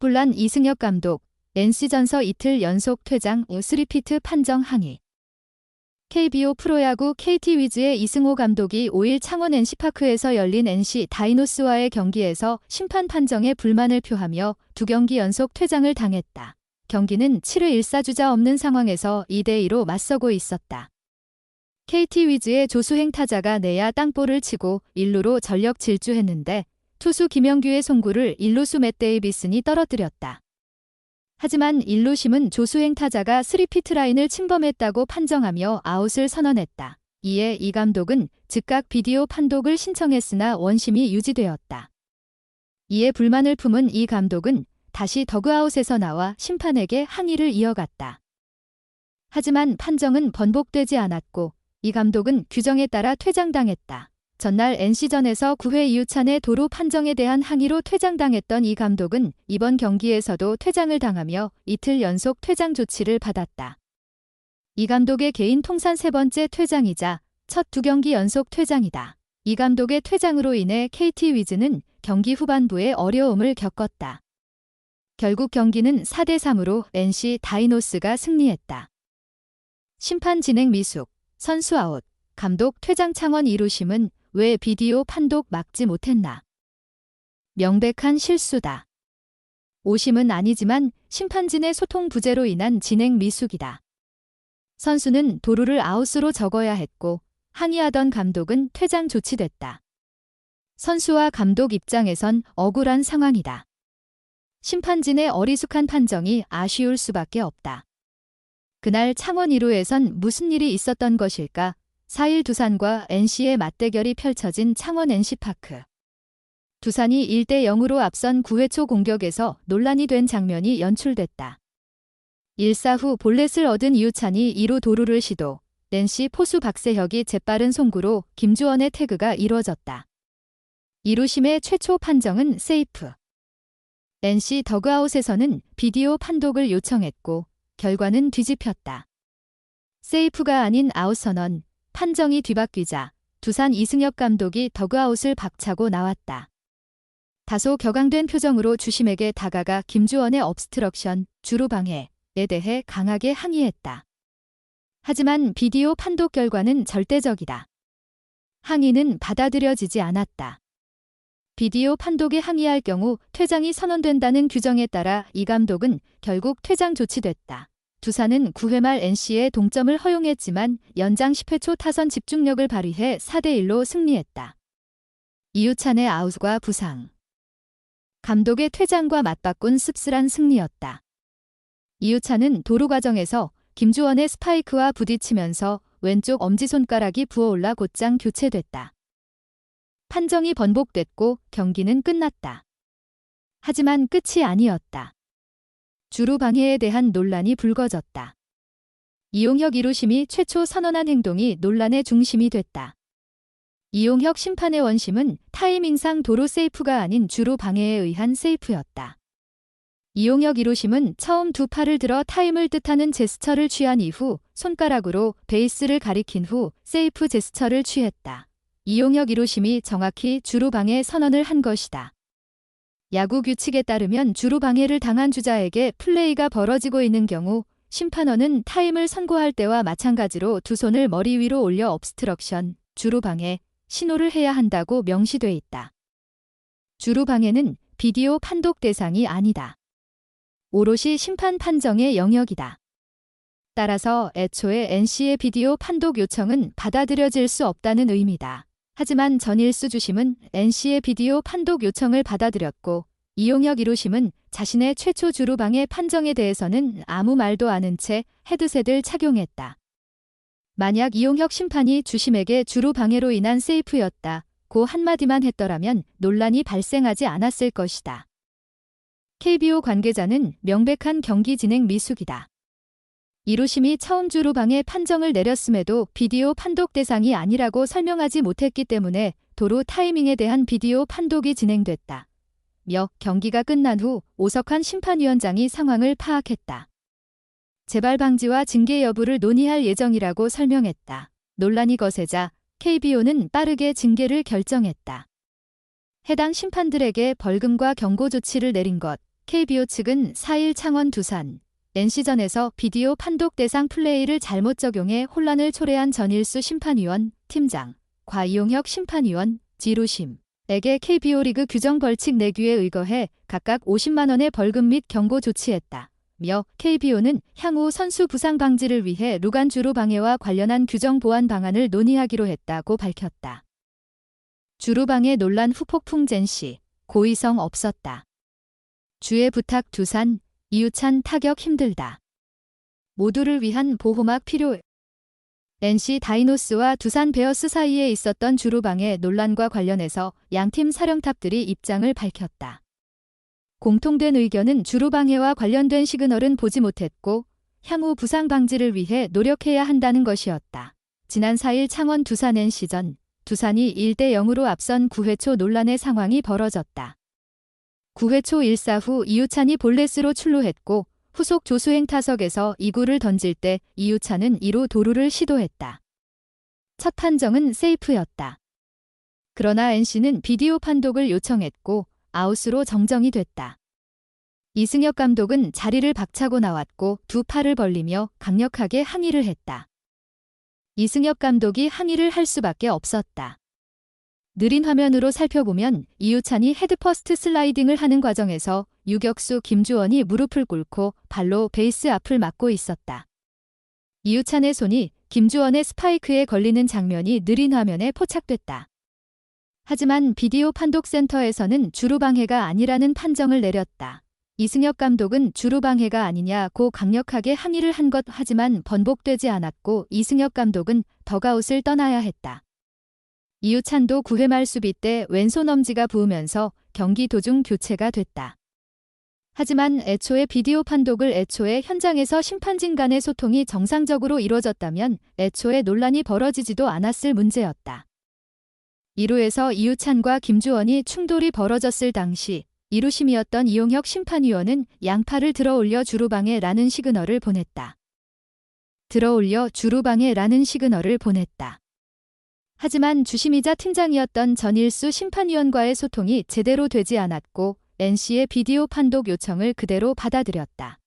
혼란 이승엽 감독, NC전서 이틀 연속 퇴장 3피트 판정 항의. KBO 프로야구 KT 위즈의 이승호 감독이 5일 창원 NC파크에서 열린 NC 다이노스와의 경기에서 심판 판정에 불만을 표하며 2경기 연속 퇴장을 당했다. 경기는 7회 1사주자 없는 상황에서 2대2로 맞서고 있었다. KT 위즈의 조수행 타자가 내야 땅볼을 치고 1루로 전력 질주했는데 투수 김영규의 송구를 1루수 맷 데이비슨이 떨어뜨렸다. 하지만 1루심은 조수행 타자가 3피트 라인을 침범했다고 판정하며 아웃을 선언했다. 이에 이 감독은 즉각 비디오 판독을 신청했으나 원심이 유지되었다. 이에 불만을 품은 이 감독은 다시 더그아웃에서 나와 심판에게 항의를 이어갔다. 하지만 판정은 번복되지 않았고 이 감독은 규정에 따라 퇴장당했다. 전날 NC전에서 9회 이우찬의 도루 판정에 대한 항의로 퇴장당했던 이 감독은 이번 경기에서도 퇴장을 당하며 이틀 연속 퇴장 조치를 받았다. 이 감독의 개인 통산 3번째 퇴장이자 첫 2경기 연속 퇴장이다. 이 감독의 퇴장으로 인해 KT 위즈는 경기 후반부에 어려움을 겪었다. 결국 경기는 4대3으로 NC 다이노스가 승리했다. 심판 진행 미숙, 선수 아웃, 감독 퇴장 창원 2루심은 왜 비디오 판독 막지 못했나? 명백한 실수다. 오심은 아니지만 심판진의 소통 부재로 인한 진행 미숙이다. 선수는 도루를 아웃으로 적어야 했고 항의하던 감독은 퇴장 조치됐다. 선수와 감독 입장에선 억울한 상황이다. 심판진의 어리숙한 판정이 아쉬울 수밖에 없다. 그날 창원 1루에선 무슨 일이 있었던 것일까? 4일 두산과 NC의 맞대결이 펼쳐진 창원 NC파크. 두산이 1대0으로 앞선 9회 초 공격에서 논란이 된 장면이 연출됐다. 1사 후 볼넷을 얻은 이우찬이 2루 도루를 시도, NC 포수 박세혁이 재빠른 송구로 김주원의 태그가 이루어졌다. 2루심의 최초 판정은 세이프. NC 더그아웃에서는 비디오 판독을 요청했고 결과는 뒤집혔다. 세이프가 아닌 아웃 선언, 판정이 뒤바뀌자 두산 이승엽 감독이 더그아웃을 박차고 나왔다. 다소 격앙된 표정으로 주심에게 다가가 김주원의 obstruction, 주루 방해에 대해 강하게 항의했다. 하지만 비디오 판독 결과는 절대적이다. 항의는 받아들여지지 않았다. 비디오 판독에 항의할 경우 퇴장이 선언된다는 규정에 따라 이 감독은 결국 퇴장 조치됐다. 두산은 9회 말 NC의 동점을 허용했지만 연장 10회 초 타선 집중력을 발휘해 4대1로 승리했다. 이우찬의 아웃과 부상. 감독의 퇴장과 맞바꾼 씁쓸한 승리였다. 이우찬은 도루 과정에서 김주원의 스파이크와 부딪히면서 왼쪽 엄지손가락이 부어올라 곧장 교체됐다. 판정이 번복됐고 경기는 끝났다. 하지만 끝이 아니었다. 주루 방해에 대한 논란이 불거졌다. 이용혁 2루심이 최초 선언한 행동이 논란의 중심이 됐다. 이용혁 심판의 원심은 타이밍상 도루 세이프가 아닌 주루 방해에 의한 세이프였다. 이용혁 2루심은 처음 두 팔을 들어 타임을 뜻하는 제스처를 취한 이후 손가락으로 베이스를 가리킨 후 세이프 제스처를 취했다. 이용혁 2루심이 정확히 주루 방해 선언을 한 것이다. 야구 규칙에 따르면 주루 방해를 당한 주자에게 플레이가 벌어지고 있는 경우 심판원은 타임을 선고할 때와 마찬가지로 두 손을 머리 위로 올려 obstruction, 주루 방해, 신호를 해야 한다고 명시돼 있다. 주루 방해는 비디오 판독 대상이 아니다. 오롯이 심판 판정의 영역이다. 따라서 애초에 NC의 비디오 판독 요청은 받아들여질 수 없다는 의미다. 하지만 전일수 주심은 NC의 비디오 판독 요청을 받아들였고 이용혁 2루심은 자신의 최초 주루 방해 판정에 대해서는 아무 말도 않은 채 헤드셋을 착용했다. 만약 이용혁 심판이 주심에게 주루 방해로 인한 세이프였다고 한마디만 했더라면 논란이 발생하지 않았을 것이다. KBO 관계자는 명백한 경기 진행 미숙이다. 2루심이 처음 주루 방해 판정을 내렸음에도 비디오 판독 대상이 아니라고 설명하지 못했기 때문에 도루 타이밍에 대한 비디오 판독이 진행됐다. 며 경기가 끝난 후 오석환 심판위원장이 상황을 파악했다. 재발 방지와 징계 여부를 논의할 예정이라고 설명했다. 논란이 거세자 KBO는 빠르게 징계를 결정했다. 해당 심판들에게 벌금과 경고 조치를 내린 것, KBO 측은 4일 창원 두산 NC전에서 비디오 판독 대상 플레이를 잘못 적용해 혼란을 초래한 전일수 심판위원, 팀장, 곽이용혁 심판위원, 지루심에게 KBO 리그 규정 벌칙 내규에 의거해 각각 50만 원의 벌금 및 경고 조치했다. 며 KBO는 향후 선수 부상 방지를 위해 루간 주루 방해와 관련한 규정 보완 방안을 논의하기로 했다고 밝혔다. 주루 방해 논란 후 폭풍 젠시, 고의성 없었다. 주의 부탁 두산, 이유찬 타격 힘들다. 모두를 위한 보호막 필요해. NC 다이노스와 두산 베어스 사이에 있었던 주루 방해 논란과 관련해서 양팀 사령탑들이 입장을 밝혔다. 공통된 의견은 주루 방해와 관련된 시그널은 보지 못했고 향후 부상 방지를 위해 노력해야 한다는 것이었다. 지난 4일 창원 두산 NC전, 두산이 1대 0으로 앞선 9회 초 논란의 상황이 벌어졌다. 9회 초 1사 후 이유찬이 볼넷으로 출루했고 후속 조수행 타석에서 2구를 던질 때 이유찬은 2루 도루를 시도했다. 첫 판정은 세이프였다. 그러나 NC는 비디오 판독을 요청했고 아웃으로 정정이 됐다. 이승엽 감독은 자리를 박차고 나왔고 두 팔을 벌리며 강력하게 항의를 했다. 이승엽 감독이 항의를 할 수밖에 없었다. 느린 화면으로 살펴보면 이유찬이 헤드퍼스트 슬라이딩을 하는 과정에서 유격수 김주원이 무릎을 꿇고 발로 베이스 앞을 막고 있었다. 이유찬의 손이 김주원의 스파이크에 걸리는 장면이 느린 화면에 포착됐다. 하지만 비디오 판독센터에서는 주루 방해가 아니라는 판정을 내렸다. 이승엽 감독은 주루 방해가 아니냐고 강력하게 항의를 한 것 하지만 번복되지 않았고 이승엽 감독은 덕아웃을 떠나야 했다. 이유찬도 9회 말 수비 때 왼손 엄지가 부으면서 경기 도중 교체가 됐다. 하지만 애초에 비디오 판독을 애초에 현장에서 심판진 간의 소통이 정상적으로 이루어졌다면 애초에 논란이 벌어지지도 않았을 문제였다. 2루에서 이유찬과 김주원이 충돌이 벌어졌을 당시 2루심이었던 이용혁 심판위원은 양팔을 들어올려 주루방해라는 시그널을 보냈다. 들어올려 주루방해라는 시그널을 보냈다. 하지만 주심이자 팀장이었던 전일수 심판위원과의 소통이 제대로 되지 않았고 NC의 비디오 판독 요청을 그대로 받아들였다.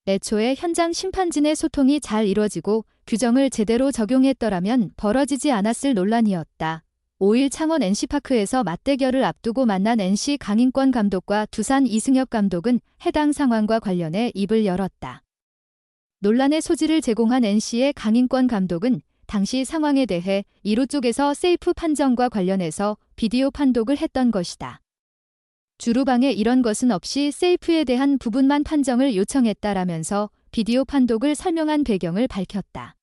애초에 현장 심판진의 소통이 잘 이루어지고 규정을 제대로 적용했더라면 벌어지지 않았을 논란이었다. 5일 창원 NC파크에서 맞대결을 앞두고 만난 NC 강인권 감독과 두산 이승엽 감독은 해당 상황과 관련해 입을 열었다. 논란의 소지를 제공한 NC의 강인권 감독은 당시 상황에 대해 2루 쪽에서 세이프 판정과 관련해서 비디오 판독을 했던 것이다. 주루방해 이런 것은 없이 세이프에 대한 부분만 판정을 요청했다라면서 비디오 판독을 설명한 배경을 밝혔다.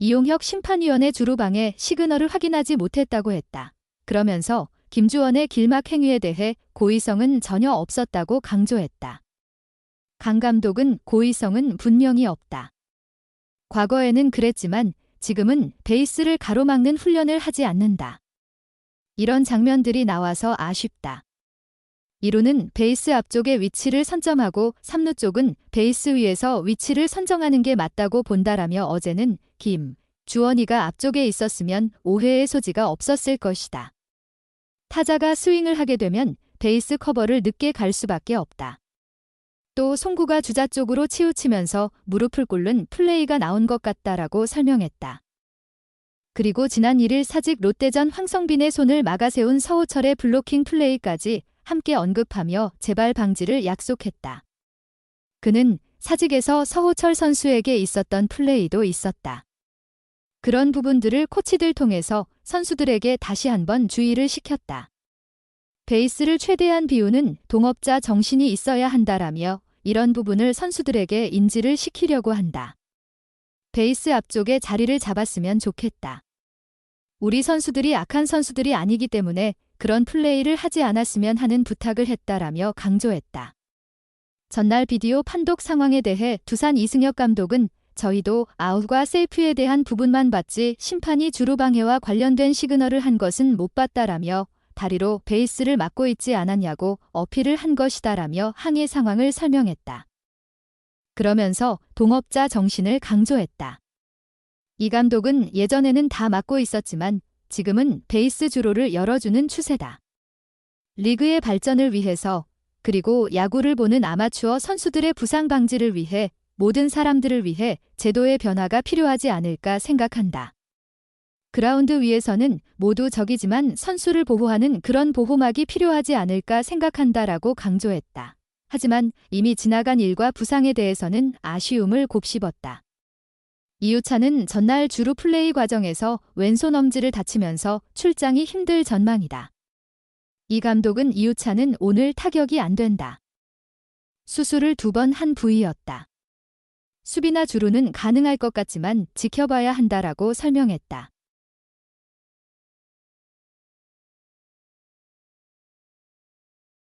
이용혁 심판위원의 주루방해 시그널을 확인하지 못했다고 했다. 그러면서 김주원의 길막 행위에 대해 고의성은 전혀 없었다고 강조했다. 강 감독은 고의성은 분명히 없다. 과거에는 그랬지만 지금은 베이스를 가로막는 훈련을 하지 않는다. 이런 장면들이 나와서 아쉽다. 2루는 베이스 앞쪽의 위치를 선점하고 3루 쪽은 베이스 위에서 위치를 선정하는 게 맞다고 본다라며 어제는 주원이가 앞쪽에 있었으면 오해의 소지가 없었을 것이다. 타자가 스윙을 하게 되면 베이스 커버를 늦게 갈 수밖에 없다. 또 송구가 주자 쪽으로 치우치면서 무릎을 꿇는 플레이가 나온 것 같다라고 설명했다. 그리고 지난 1일 사직 롯데전 황성빈의 손을 막아세운 서호철의 블로킹 플레이까지 함께 언급하며 재발 방지를 약속했다. 그는 사직에서 서호철 선수에게 있었던 플레이도 있었다. 그런 부분들을 코치들 통해서 선수들에게 다시 한번 주의를 시켰다. 베이스를 최대한 비우는 동업자 정신이 있어야 한다라며 이런 부분을 선수들에게 인지를 시키려고 한다. 베이스 앞쪽에 자리를 잡았으면 좋겠다. 우리 선수들이 악한 선수들이 아니기 때문에 그런 플레이를 하지 않았으면 하는 부탁을 했다라며 강조했다. 전날 비디오 판독 상황에 대해 두산 이승엽 감독은 저희도 아웃과 세이프에 대한 부분만 봤지 심판이 주루방해와 관련된 시그널을 한 것은 못 봤다라며 다리로 베이스를 막고 있지 않았냐고 어필을 한 것이다라며 항해 상황을 설명했다. 그러면서 동업자 정신을 강조했다. 이 감독은 예전에는 다 막고 있었지만 지금은 베이스 주로를 열어주는 추세다. 리그의 발전을 위해서 그리고 야구를 보는 아마추어 선수들의 부상 방지를 위해 모든 사람들을 위해 제도의 변화가 필요하지 않을까 생각한다. 그라운드 위에서는 모두 적이지만 선수를 보호하는 그런 보호막이 필요하지 않을까 생각한다라고 강조했다. 하지만 이미 지나간 일과 부상에 대해서는 아쉬움을 곱씹었다. 이우찬은 전날 주루 플레이 과정에서 왼손 엄지를 다치면서 출장이 힘들 전망이다. 이 감독은 이우찬은 오늘 타격이 안 된다. 수술을 2번 한 부위였다. 수비나 주루는 가능할 것 같지만 지켜봐야 한다라고 설명했다.